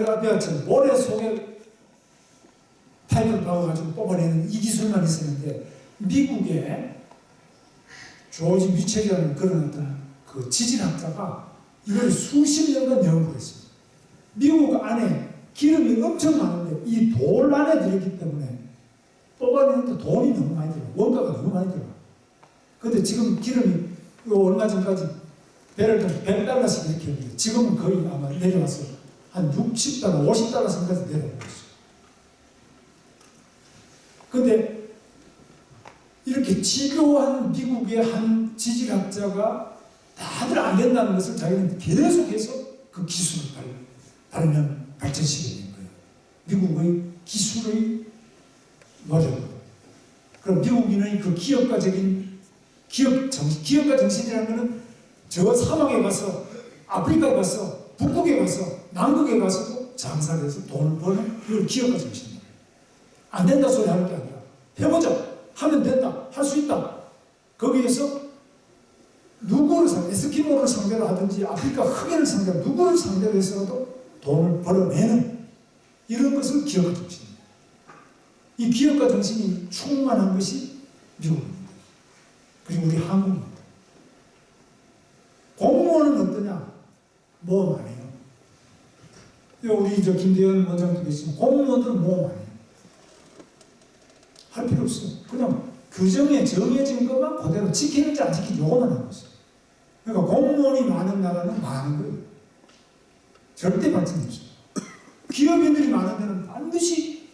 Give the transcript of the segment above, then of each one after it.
필라델피아처럼 모래 속에 파이프를 박아가지고 뽑아내는 이 기술만 있었는데, 미국의 조지 미첼이라는 그런 어떤 그 지질학자가 이걸 수십 년간 연구를 했습니다. 미국 안에 기름이 엄청 많은데 이 돌 안에 들어있기 때문에 뽑아내는데 돈이 너무 많이 들어요. 원가가 너무 많이 들어요. 근데 지금 기름이 얼마 전까지 배럴당 $100씩 이렇게 했는데 지금은 거의 아마 내려와서 한 $60, $50 선까지 내려오고 있어요. 근데 이렇게 집요한 미국의 한 지질학자가 다들 안 된다는 것을 자기는 계속해서 그 기술을 발전시키게 된 거예요. 미국의 기술의 노력. 그럼 미국인의 그 기업가 정신이라는 것은 저 사막에 가서, 아프리카에 가서, 북극에 가서, 남극에 가서도 장사를 해서 돈을 버는 그걸 기업가 정신이에요. 안 된다 소리 하는 게 아니라 해보자. 하면 된다. 할 수 있다. 거기에서 누구를 에스키모를 상대로 하든지 아프리카 흑인을 상대로 누구를 상대로 해서라도 돈을 벌어내는 이런 것을 기업가 정신입니다. 이 기업가 정신이 충만한 것이 미국입니다. 그리고 우리 한국입니다. 공무원은 어떠냐? 모험 안 해요. 우리 김대현 원장도 계시지만 공무원들은 모험 안 해요. 할 필요 없어요. 그냥 규정에 정해진 것만 그대로 지키는지 안 지키는지 요것만 하는 거죠. 그러니까 공무원이 많은 나라는 많은 거예요. 절대 발전이 없어요. 기업인들이 많은 데는 반드시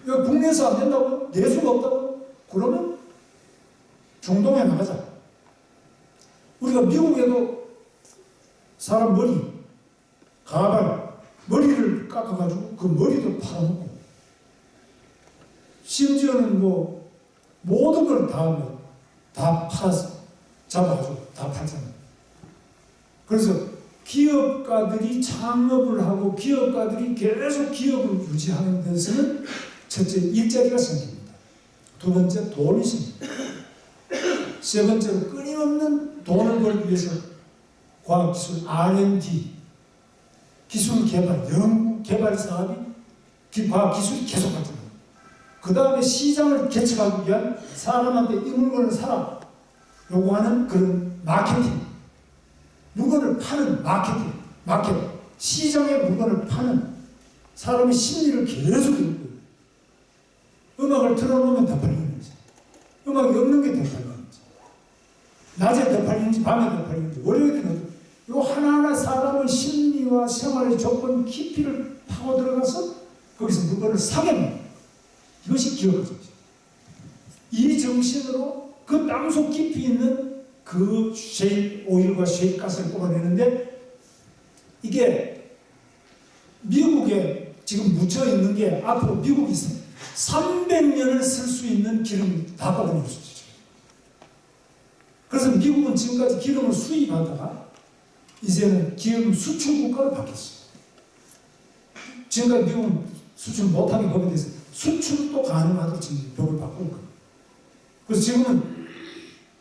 국내에서 안 된다고? 내수가 없다고? 그러면 중동에 나가자. 우리가 미국에도 사람 머리, 가발, 머리를 깎아가지고 그 머리도 팔아먹고 심지어는 모든 걸 다 팔아서 잡아가지고 다 팔잖아요. 그래서 기업가들이 창업을 하고 기업가들이 계속 기업을 유지하는 데서는 첫째 일자리가 생깁니다. 두 번째 돈이 생깁니다. 세 번째로 끊임없는 돈을 벌기 위해서 과학기술 R&D 기술 개발, 연구 개발 사업이 과학기술이 계속 발전합니다. 그 다음에 시장을 개척하기 위한 사람한테 이 물건을 사라 요구하는 그런 마케팅, 물건을 파는 마켓, 시장에 물건을 파는 사람의 심리를 계속 읽고 음악을 틀어놓으면 더 팔리는 거지. 음악이 없는 게 더 팔리는 거지. 낮에 더 팔리는지 밤에 더 팔리는지 월요일에는 요 하나하나 사람의 심리와 생활의 조건 깊이를 파고 들어가서 거기서 물건을 사게 합니다. 이것이 기업가 정신. 이 정신으로 그 땅속 깊이 있는 그 셰일 오일과 셰일 가스를 뽑아내는데 이게 미국에 지금 묻혀 있는 게 앞으로 미국이 300년을 쓸 수 있는 기름을 다 뽑아낼 수 있어요. 그래서 미국은 지금까지 기름을 수입하다가 이제는 기름 수출 국가로 바뀌었어요. 지금까지 미국은 수출 못하게 법에 대해서 수출도 가능하도록 지금 법을 바꾼 거예요. 그래서 지금은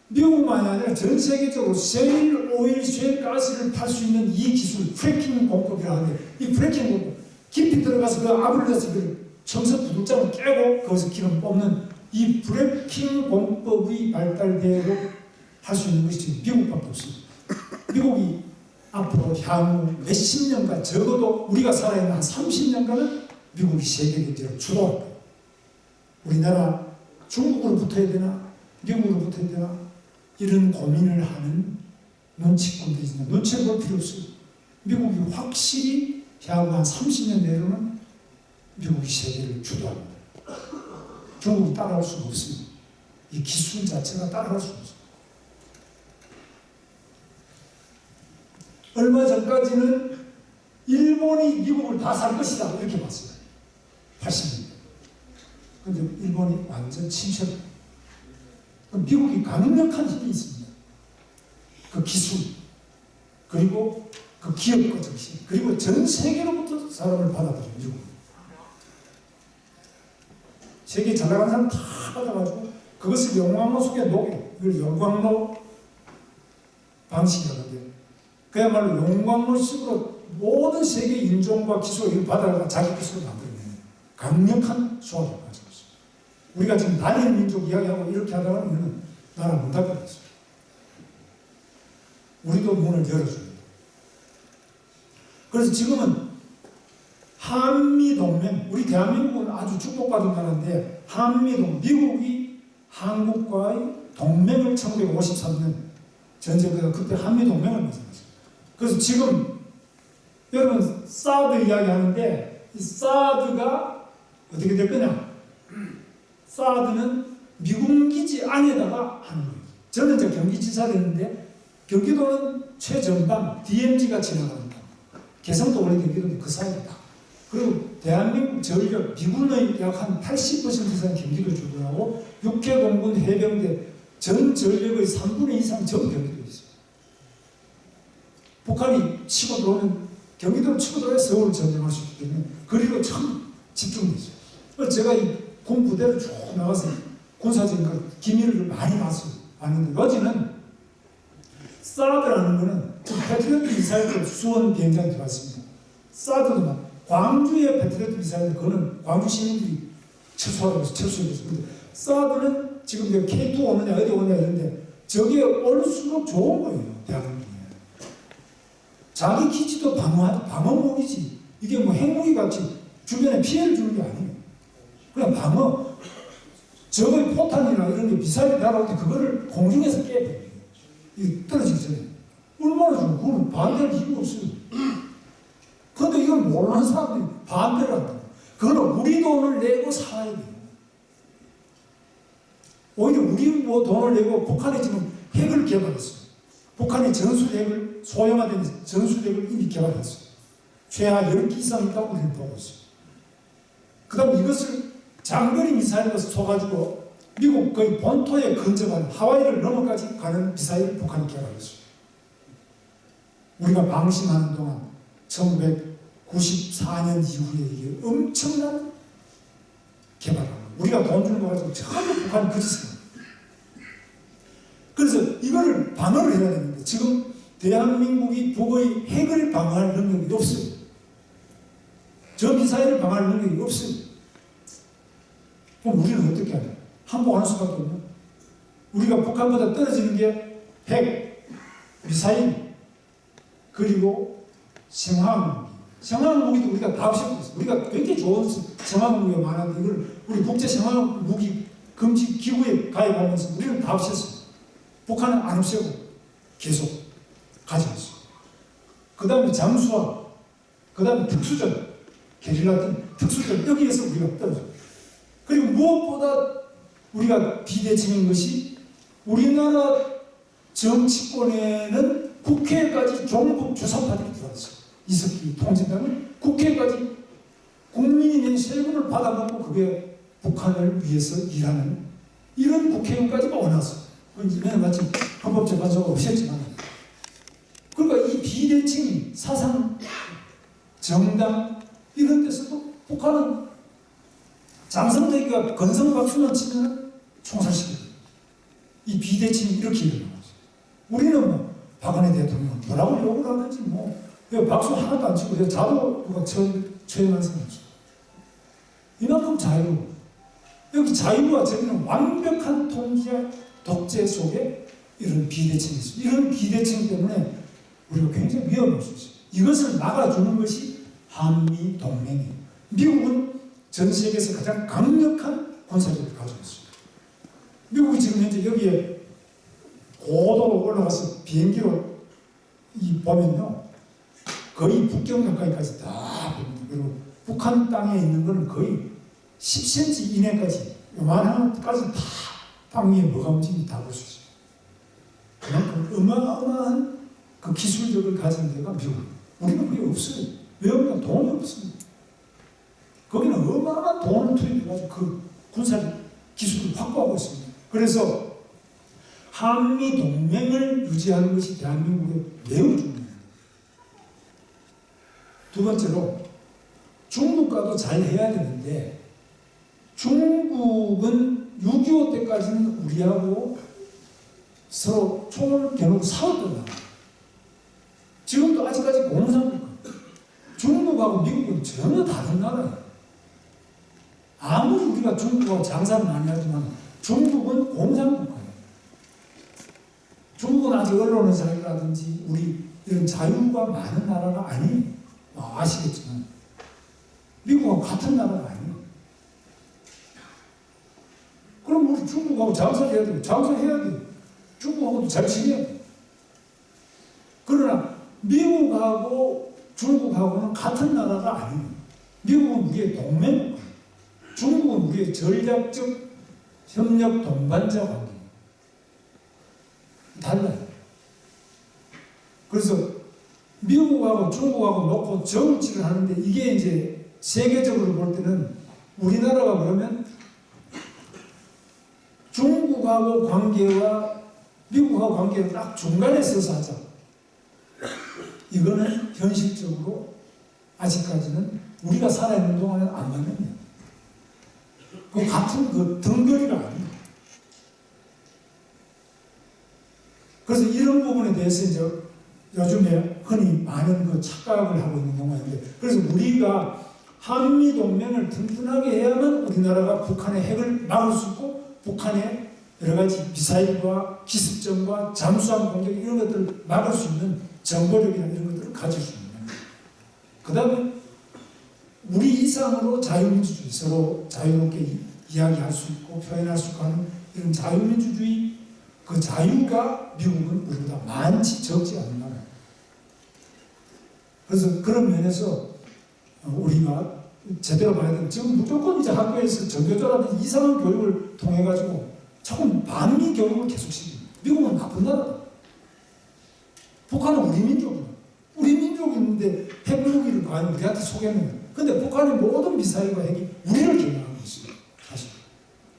미국만이 아니라 전 세계적으로 셰일 오일, 셰일 가스를 팔 수 있는 이 기술, 프래킹 공법이라는데 이 프래킹 공법, 깊이 들어가서 그 아브레스 그 청소 부들장을 깨고 거기서 기름 뽑는 이 프래킹 공법이 발달되도록 할 수 있는 것이 지금 미국밖에 없습니다. 미국이 앞으로 향후 몇십 년간 적어도 우리가 살아있는 한 30년간은 미국이 세계 경제를 주도할 거예요. 우리나라 중국으로 붙어야 되나 미국으로 붙어야 되나 이런 고민을 하는 눈치꾼들이 있습니다. 눈치를 볼 필요 없어요. 미국이 확실히 향후 한 30년 내로는 미국이 세계를 주도합니다. 중국이 따라올 수가 없습니다. 이 기술 자체가 따라갈 수가 없습니다. 얼마 전까지는 일본이 미국을 다 살 것이다 이렇게 봤어요. 80년. 근데 일본이 완전 침체입니다. 미국이 강력한 힘이 있습니다. 그 기술, 그리고 그 기업가 정신, 그리고 전 세계로부터 사람을 받아들여요. 미국. 세계 잘 나가는 사람 다 받아가지고 그것을 영광로 속에 녹여요. 이걸 영광로 방식이라고 해요. 그야말로 용광로식으로 모든 세계 인종과 기술을 받아가 자기 기술을 만들어내는 강력한 수학을 가지고 있습니다. 우리가 지금 단일 민족 이야기하고 이렇게 하다가 우리는 나라 문 닫게 됐습니다. 우리도 문을 열어줍니다. 그래서 지금은 한미동맹, 우리 대한민국은 아주 축복받은 나라인데 한미동맹, 미국이 한국과의 동맹을 1953년 전쟁에서 그때 한미동맹을 맺었어요. 그래서 지금 여러분 사드 이야기하는데 이 사드가 어떻게 될 거냐? 사드는 미군 기지 안에다가 하는 거예요. 저는 이제 경기지사를 했는데 경기도는 최전방 DMZ가 지나갑니다. 개성도 원래 경기도인데 그 사이다. 그리고 대한민국 전력 미군의 약 한 80% 이상 경기도 주둔하고 육해공군 해병대 전 전력의 3분의 2 이상 전 경기도에 있어요. 북한이 치고 들어오면 경기도를 치고 들어야 서울을 전쟁할 수 있기 때문에 거리로 참 집중돼 있어요. 그래서 제가 이 군 부대를 쭉 나가서 군사적인 기밀을 많이 봤어요. 아는데 어제는 사드라는 거는 패트리어트 미사일을 수원 비행장에 들어왔습니다. 사드는 광주의 패트리어트 미사일, 그거는 광주 시민들이 철수하고 철수했어요. 근데 사드는 지금 K2 오느냐 어디 오느냐 이런데 저게 올수록 좋은 거예요. 대한민국에. 자기 기지도 방어무기지. 이게 뭐 핵무기 같이 주변에 피해를 주는 게 아니에요. 그냥 방어. 적의 포탄이나 이런 게 미사일이 날아올 때 그거를 공중에서 깨버려요. 이게 떨어지기 전에. 얼마나 좋은, 그건 반대할 이유가 없어요. 그런데 이걸 모르는 사람들이 반대를 한다. 그거는 우리 돈을 내고 사야 돼요. 오히려 우리 뭐 돈을 내고 북한이 지금 핵을 개발했어요. 북한이 전술핵을, 소형화된 전술핵을 이미 개발했어요. 최하 10기 이상 있다고 우리는 보고 있어요. 그 다음 이것을 장거리 미사일로 쏘가지고 미국 거의 본토에 근접한 하와이를 넘어까지 가는 미사일을 북한이 개발했어요. 우리가 방심하는 동안 1994년 이후에 이게 엄청난 개발을 우리가 돈 주는 거 가지고 전부 북한이 그 짓을 합니다. 그래서 이거를 방어를 해야 되는데 지금 대한민국이 북의 핵을 방어할 능력이 없어요. 저 미사일을 방어할 능력이 없어요. 그럼 우리는 어떻게 하냐? 항복하는 수밖에 없는. 우리가 북한보다 떨어지는 게 핵, 미사일, 그리고 생화학무기. 생화학무기도 우리가 다 없애버렸어요. 우리가 굉장히 좋은 생화학무기가 많은데 이걸 우리 국제 생화학무기 금지 기구에 가입하면서 우리는 다 없앴어요. 북한은 안 없애고 계속 가지고 있어요. 그 다음에 잠수함, 그 다음에 특수전, 게릴라 특수전, 여기에서 우리가 떨어져요. 그리고 무엇보다 우리가 비대칭인 것이 우리나라 정치권에는 국회까지 종북 주사파들이 들어왔어요. 이석기 통진당은 국회까지 국민이 낸 세금을 받아먹고 그게 북한을 위해서 일하는 이런 국회의원까지 와놨어요. 이번에 마침 헌법재판소가 없앴지만 그러니까 이 비대칭 사상 정당 이런 데서도 북한은 장성대기가 건성박수만 치면 총살시켜요. 이 비대칭이 이렇게 일어나고 있어요. 우리는 뭐 박근혜 대통령 뭐라고 욕을 하든지 뭐 박수 하나도 안 치고 자도 누가 처형한 사람 없어요. 이만큼 자유. 여기 자유와 저기는 완벽한 통제 독재 속에 이런 비대칭이 있어요. 이런 비대칭 때문에 우리가 굉장히 위험할 수 있어요. 이것을 막아주는 것이 한미동맹이에요. 미국은 전 세계에서 가장 강력한 군사력을 가지고 있습니다. 미국이 지금 현재 여기에 고도로 올라가서 비행기로 보면요. 거의 북경 가까이까지 다 보입니다. 그리고 북한 땅에 있는 것은 거의 10cm 이내까지 요만한 것까지 다 땅 위에 뭐가 움직이는지 다 볼 수 있어요. 그만큼 어마어마한 그 기술력을 가진 데가 미국. 우리는 그게 없어요. 왜 없냐? 돈이 없습니다. 거기는 어마어마한 돈을 투입해가지고 그 군사력 기술을 확보하고 있습니다. 그래서 한미 동맹을 유지하는 것이 대한민국에 매우 중요합니다. 두 번째로 중국과도 잘 해야 되는데 중국은 6.25 때까지는 우리하고 서로 총을 겨누고 싸웠던 나라. 지금도 아직까지 공산국. 중국하고 미국은 전혀 다른 나라예요. 아무리 우리가 중국하고 장사를 많이 하지만 중국은 공산국가예요. 중국은 아직 언론의 자유라든지 우리 이런 자유가 많은 나라가 아니에요. 아시겠지만 미국하고 같은 나라가 아니에요. 그럼 우리 중국하고 장사를 해야 돼요. 장사해야 돼요. 중국하고도 잘 지내야 돼요. 그러나 미국하고 중국하고는 같은 나라가 아니에요. 미국은 우리의 동맹국가예요. 중국은 우리의 전략적 협력 동반자 관계예요. 달라요. 그래서 미국하고 중국하고 놓고 정치를 하는데 이게 이제 세계적으로 볼 때는 우리나라가 그러면 중국하고 관계와 미국하고 관계를 딱 중간에 서서 하자. 이거는 현실적으로 아직까지는 우리가 살아있는 동안은 안 맞는 거예요. 그 같은 그 등거리가 아니에요. 그래서 이런 부분에 대해서 이제 요즘에 흔히 많은 그 착각을 하고 있는 경우가 있는데, 그래서 우리가 한미동맹을 튼튼하게 해야만 우리나라가 북한의 핵을 막을 수 있고 북한의 여러 가지 미사일과 기습전과 잠수함 공격 이런 것들을 막을 수 있는 정보력이나 이런 것들을 가질 수 있는 거예요. 그 다음에 우리 이상으로 자유민주주의, 서로 자유롭게 이야기할 수 있고 표현할 수 있고 하는 이런 자유민주주의, 그 자유가 미국은 우리보다 많지 적지 않은 나라예요. 그래서 그런 면에서 우리가 제대로 봐야 되는, 지금 무조건 이제 학교에서 전교조라든지 이상한 교육을 통해가지고 자꾸 반미 교육을 계속 시킵니다. 미국은 나쁜 나라다. 북한은 우리 민족이야. 우리 민족이 있는데 핵무기를 과연 우리한테 속였느냐. 근데 북한의 모든 미사일과 핵이 우리를 겨냥하고 있어요. 사실.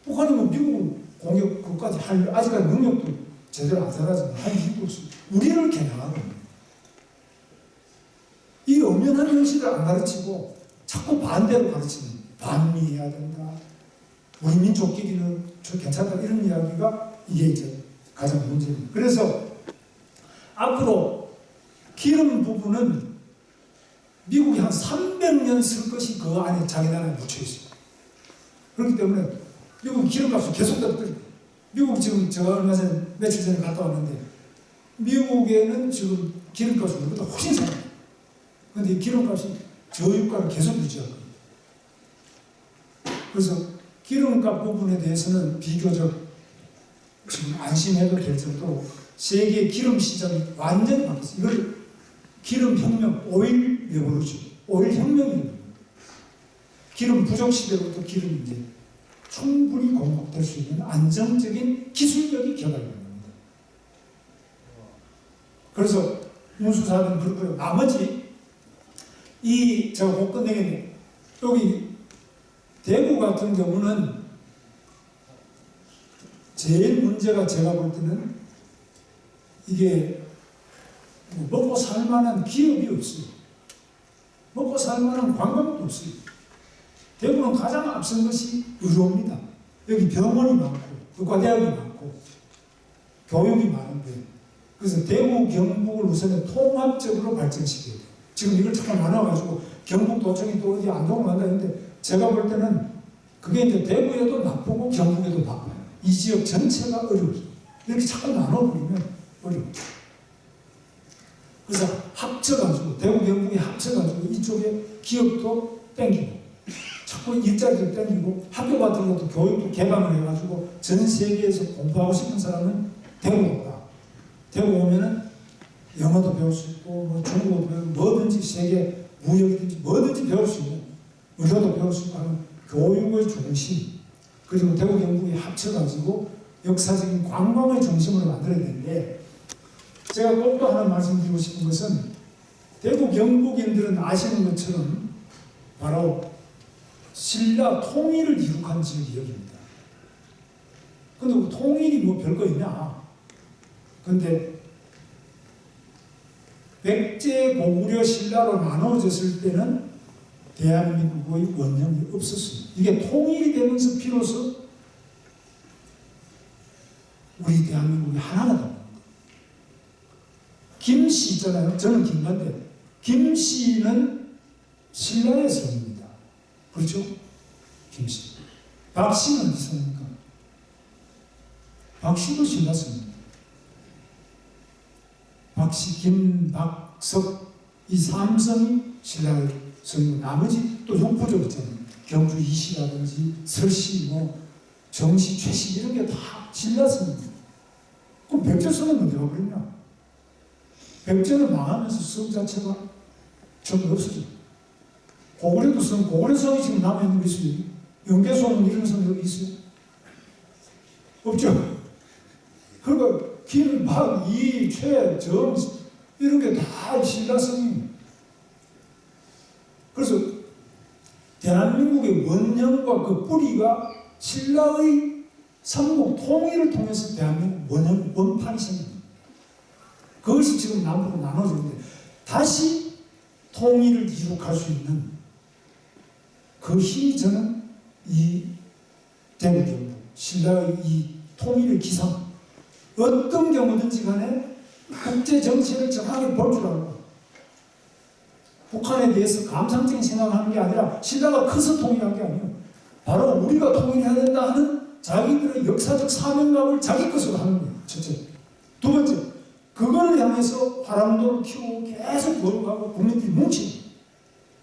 북한이 뭐 미국은 공격 그것까지 할, 아직까지 능력도 제대로 안 살아서 할 힘도 없어요. 우리를 겨냥하고 있는. 이 엄연한 현실을 안 가르치고 자꾸 반대로 가르치는, 반미해야 된다. 우리 민족끼리는 괜찮다. 이런 이야기가 이게 이제 가장 문제입니다. 그래서 앞으로 기름 부분은 미국이 한 300년 쓸 것이 그 안에 자기 나라에 묻혀 있어요. 그렇기 때문에 미국 기름값이 계속 떨어져요. 미국 지금 제가 얼마 전에 며칠 전에 갔다 왔는데 미국에는 지금 기름값이 우리보다 훨씬 싸요. 그런데 이 기름값이 저유가를 계속 유지할 겁니다. 그래서 기름값 부분에 대해서는 비교적 지금 안심해도 될 정도로 세계 기름 시장이 완전히 바뀌었어요. 이걸 기름 혁명, 오일 레볼루션, 오일 혁명입니다. 기름 부족 시대부터 기름이 이제 충분히 공급될 수 있는 안정적인 기술력이 개발된 겁니다. 그래서 운수사는 그렇고요. 나머지 제가 못 끝내겠네요. 여기 대구 같은 경우는 제일 문제가 제가 볼 때는 이게 먹고 살만한 기업이 없어요. 먹고 살만한 관광도 없어요. 대구는 가장 앞선 것이 의료입니다. 여기 병원이 많고 의과대학이 많고 교육이 많은데, 그래서 대구 경북을 우선에 통합적으로 발전시켜야 돼요. 지금 이걸 잠깐 나눠가지고 경북도청이 또 어디 안동을 간다 했는데 제가 볼 때는 그게 이제 대구에도 나쁘고 경북에도 나빠요. 이 지역 전체가 어려워요. 이렇게 자꾸 나눠버리면 어려워요. 그래서 합쳐가지고 대구 경북이 합쳐가지고 이쪽에 기업도 땡기고 자꾸 일자리도 땡기고 학교 같은 것도 교육도 개방을 해가지고 전 세계에서 공부하고 싶은 사람은 대구로 가. 대구 오면은 영어도 배울 수 있고 뭐 중국어도 배우고 뭐든지 세계 무역이든지 뭐든지 배울 수 있는, 의료도 배울 수 있고 하는 교육의 중심, 그리고 대구 경북이 합쳐가지고 역사적인 관광의 중심으로 만들어야 되는데, 제가 꼭 또 하나 말씀드리고 싶은 것은 대구 경북인들은 아시는 것처럼 바로 신라 통일을 이룩한 지역입니다. 근데 그 통일이 뭐 별거 있냐? 근데 백제, 고구려, 신라로 나눠졌을 때는 대한민국의 원형이 없었습니다. 이게 통일이 되면서 비로소 우리 대한민국이 하나가 됩니다. 김씨 있잖아요. 저는 김만대. 김씨는 신라의 성입니다. 그렇죠? 김씨. 박씨는 어디 성입니까? 박씨도 신라 성입니다. 박씨, 김, 박, 석, 이 삼성이 신라의 성이고, 나머지 또 흉포적 있잖아요. 경주 이씨라든지 설씨, 정씨, 최씨 이런 게 다 신라 성입니다. 그럼 백제성은 어디 가버렸냐? 백제는 망하면서 성 자체가 전부 없어져. 고구려도 성, 고구려성이 지금 남아있는 게 있어요. 영계성은 이런 성 여기 있어요? 없죠? 그러니까 김, 박, 이, 최, 정 이런 게 다 신라성이에요. 그래서 대한민국의 원형과 그 뿌리가 신라의 삼국 통일을 통해서 대한민국 원판이 생깁니다. 그것이 지금 남북으로 나눠지는데 다시 통일을 이룩할 수 있는 그 힘이 저는 이 대구 경북 신라의 이 통일의 기상 어떤 경우든지 간에 국제 정치를 정확히 볼 줄 알고 북한에 대해서 감상적인 생각을 하는 게 아니라 신라가 커서 통일한 게 아니에요. 바로 우리가 통일해야 된다 하는 자기들의 역사적 사명감을 자기 것으로 하는 거예요. 첫째. 두 번째, 그걸 향해서 바람돌을 키우고 계속 몰고 국민들이 뭉치고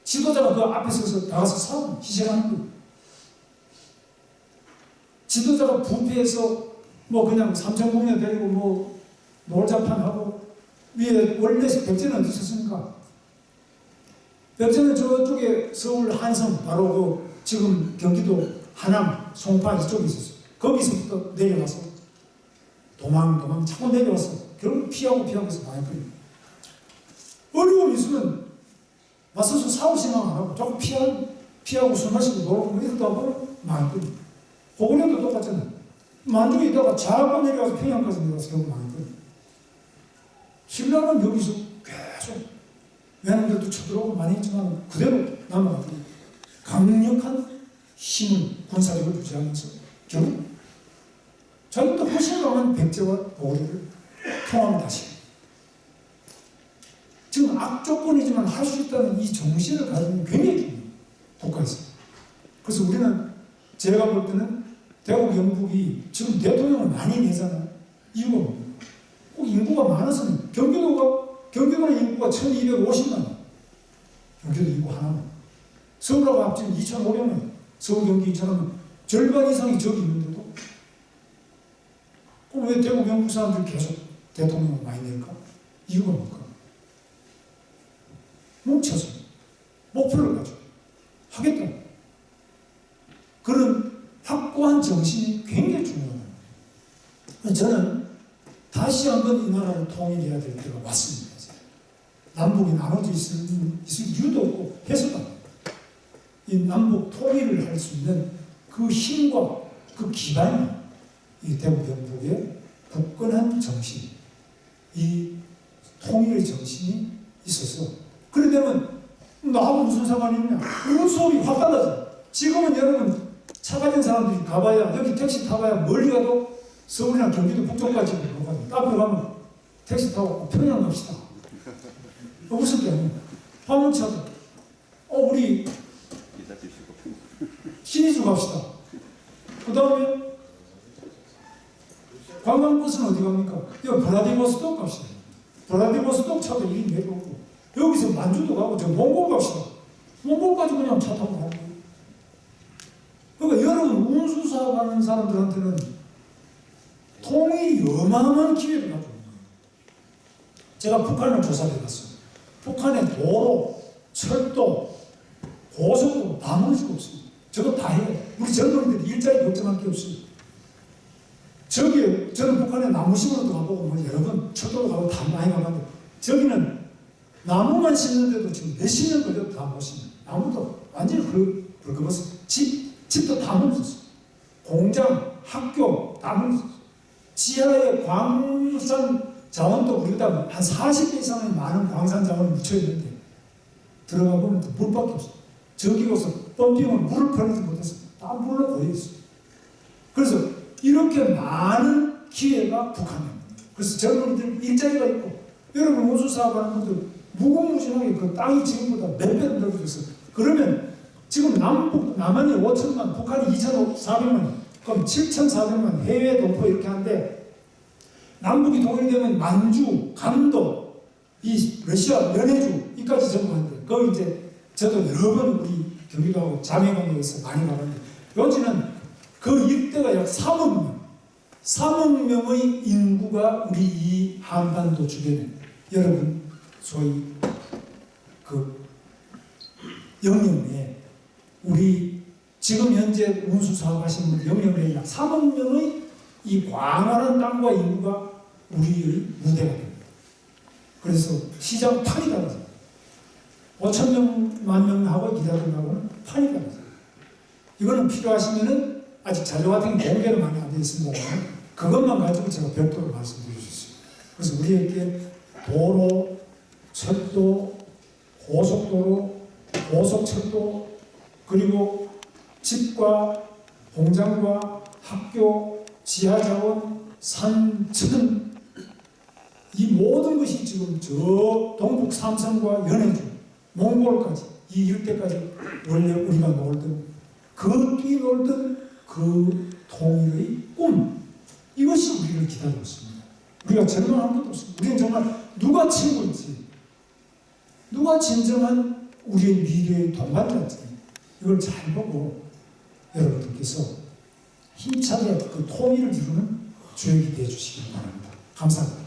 지도자가 그 앞에 서서 나가서 싸우고 희생하는 거예요. 지도자가 부패해서 그냥 삼천궁에 데리고 놀자판하고 위에 원래 백제는 어디 있었습니까? 백제는 저쪽에 서울 한성 바로 그 지금 경기도 하남 송파 이쪽에 있었어요. 거기서부터 내려가서 도망 차고 내려왔어. 결국 피하고 해서 많이 버려요. 어려움이 있으면 맞서서 싸울 생각 안 하고 자꾸 피하고 술 마시고 놀고 이러다 보면 많이 버려요. 고구려도 똑같잖아요. 만주에 있다가 자고 내려가서 평양까지 내려가서 결국 많이 버려요. 신라는 여기서 계속 외놈들도 쳐들어오고 많이 했지만 그대로 남아가고 강력한 힘을 군사력을 유지하면서 결국 자기보다 훨씬 강한 백제와 고구려를 통합니다. 지금 악조건이지만 할 수 있다는 이 정신을 가지는 굉장히 중요해요. 국가에서. 그래서 우리는 제가 볼 때는 대구 경북이 지금 대통령을 많이 내잖아요. 이유가 뭡니까? 꼭 인구가 많아서는 경기도는 인구가 1250만. 경기도 인구 하나만. 서울하고 합치면 2500만. 서울, 경기, 인천하면 절반 이상이 저기 있는데도 그럼 왜 대구 경북 사람들이 계속 대통령을 많이 낼까? 이유가 뭘까? 뭉쳐서 목표를 가지고 하겠다. 그런 확고한 정신이 굉장히 중요하다. 저는 다시 한번 이 나라를 통일해야 될 때가 왔습니다. 남북이 나눠져 있을 이유도 없고 해서도 안 됩니다. 이 남북 통일을 할 수 있는 그 힘과 그 기반이 이 대구 경북의 굳건한 정신, 이 통일의 정신이 있어서 그래 되면 나하고 무슨 상관이 있냐? 이런 수업이 확 달라져. 지금은 여러분 차 가진 사람들이 가봐야 여기 택시 타봐야 멀리 가도 서울이나 경기도 북쪽까지 가요. 앞으로 가면 택시 타고 평양 갑시다. 무슨 때문에? 화물차도 우리 신의주 갑시다. 그 다음에 관광버스는 어디 갑니까? 여기 브라디보스톡 갑시다. 브라디보스톡 차도 1인 내려오고 여기서 만주도 가고 저 몽골 갑시다. 몽골까지 그냥 차 타고 가고. 그러니까 여러분 운수사업 하는 사람들한테는 통일이 어마어마한 기회를 가지고 있는 거예요. 제가 북한을 조사해 봤어요. 북한의 도로, 철도, 고속도로 다 무너지고 없습니다. 저거 다 해요. 우리 젊은이들이 일자리 걱정할 게 없어요. 저는 북한에 나무심으로도 가보고 여러 번 철도로 가고 다 많이 가봤는데 저기는 나무만 심는데도 지금 몇십 년 걸려도 다 못 심어요. 나무도 완전히 긁어버렸어요. 집도 다 무너졌어요. 공장, 학교 다 무너졌어요. 지하에 광산 자원도 우리보다 한 40배 이상의 많은 광산 자원이 묻혀있는데 들어가 보면 물밖에 없어요. 저기 가서 펌핑은 물을 퍼내지 못해서 다 물로 고여있어요. 그래서 이렇게 많은 기회가 북한입니다. 그래서 젊은이들 일자리가 있고 여러분 운수사업 하는 분들 무궁무진하게 그 땅이 지금보다 몇 배로 넓어져서 그러면 지금 남한이 5천만, 북한이 2,400만, 그럼 7,400만 해외 동포 이렇게 하는데 남북이 통일되면 만주, 감도, 이 러시아 연해주 이까지 전부 한대. 그걸 이제 저도 여러 번 우리 경기도하고 자매관계에서 많이 가봤는데 요지는 그 일대가 약 3억 명, 3억 명의 인구가 우리 이 한반도 주변에 여러분 소위 그 영영에 우리 지금 현재 운수사업 하시는 분들 영영에 약 3억 명의 이 광활한 땅과 인구가 우리의 무대가 됩니다. 그래서 시장 판이 달라져요. 5천 명만 명하고 기다리려고는 판이 달라져요. 이거는 필요하시면은 아직 자료 같은 게 공개는 많이 안 되어 있습니다만 그것만 가지고 제가 별도로 말씀드릴 수 있어요. 그래서 우리에게 도로, 철도, 고속도로, 고속철도 그리고 집과 공장과 학교, 지하자원, 산천 이 모든 것이 지금 저 동북 삼성과 연해주, 몽골까지 이 일대까지 원래 우리가 놀던 그 뛰놀던 그 통일의 꿈 이것이 우리를 기다리고 있습니다. 우리가 절망한 것도 없습니다. 우리는 정말 누가 친구인지 누가 진정한 우리의 미래의 동반자인지 이걸 잘 보고 여러분들께서 힘차게 그 통일을 이루는 주역이 되어주시기 바랍니다. 감사합니다.